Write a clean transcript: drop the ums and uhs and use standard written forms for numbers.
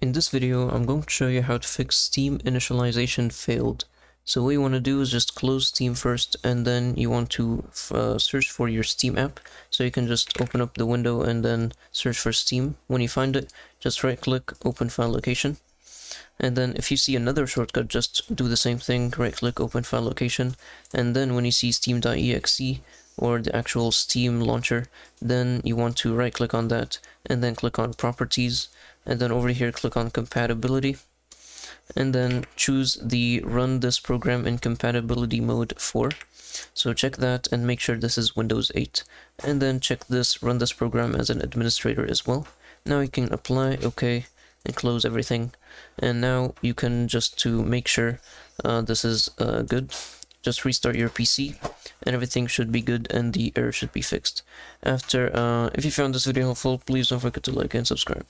In this video, I'm going to show you how to fix Steam Initialization Failed. So what you want to do is just close Steam first, and then you want to search for your Steam app. So you can just open up the window and then search for Steam. When you find it, just right click, open file location. And then if you see another shortcut, just do the same thing, right click, open file location. And then when you see steam.exe or the actual Steam launcher, then you want to right click on that and then click on properties. And then over here, click on compatibility. And then choose the run this program in compatibility mode 4. So check that and make sure this is Windows 8. And then check this run this program as an administrator as well. Now you can apply, OK, and close everything. And now you can just to make sure this is good, just restart your PC and everything should be good and the error should be fixed. If you found this video helpful, please don't forget to like and subscribe.